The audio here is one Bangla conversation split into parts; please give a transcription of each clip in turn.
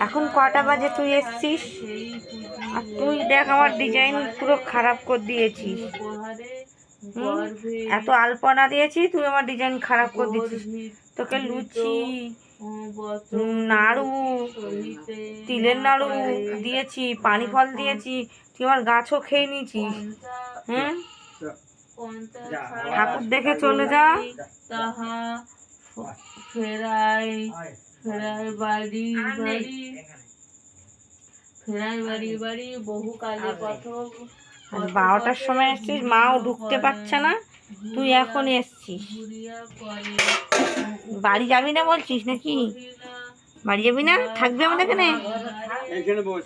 এখন কটা বাজে তুই এসছিস? আর তুই দেখ আমার ডিজাইন পুরো খারাপ করে দিয়েছিস। এত আলপনা দিয়েছি, তুই আমার ডিজাইন খারাপ করে দিয়েছিস। তোকে লুচি, নাড়ু, তিলের নাড়ু দিয়েছি, পানি ফল দিয়েছি, তুই আমার গাছও খেয়ে নিয়েছিস। হ্যাঁ, ঠাকুর দেখে চলে যা। তাহা ফেরাই ফেরাই বাড়ি বাড়ি ফেরাই বাড়ি বাড়ি বহু কালে কত 12টার সময় এসছিস, মাও ঢুকতে পারছে না, তুই এখন এসছিস। বাড়ি যাবি না বলছিস নাকি? বাড়ি যাবি না, থাকবি আমাদের এখানে?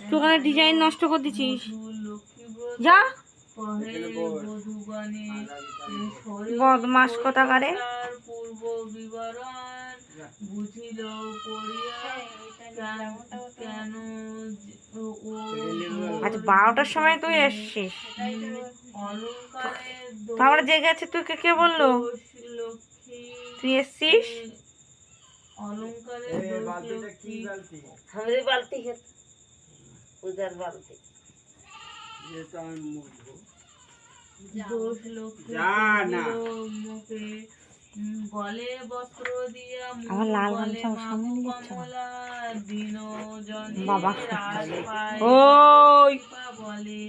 তুই ওখানে ডিজাইন নষ্ট করে দিছিস, যা। বদমাস কোথাকারে। আচ্ছা 12টার সময় তুই এসছিস, তাহলে যে গেছে তুই কে বললো তুই এসছিস? গলে বস্ত্র দিয়া আমার লাল গামছা ওর সামনে নিয়ে যাচ্ছে না। বাবা ওই বলে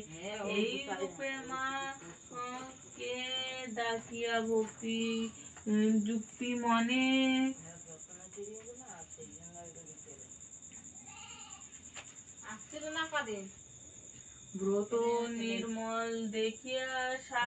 এই রূপে মা কে ডাকিয়া ভক্তি যুক্তি মনে ব্রত নির্মল দেখিয়া